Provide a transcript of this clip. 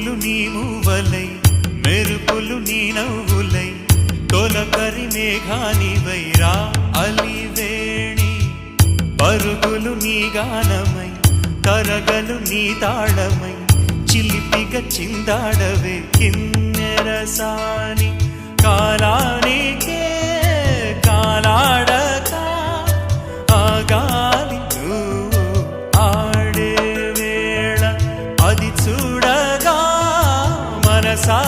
పువ్వులు నీ మూవలై మెరుపులు నీ నవ్వులై తొలకరి మేఘానివై రా అలివేణి పరుగులు నీ గానమై తరగలు నీ తాళమై చిలిపిగా చిందాడవే కిన్నెరసాని కాలానికే కాలాడక ఆగాలి నువ్వు ఆడే వేళ అది చూడగా మనసా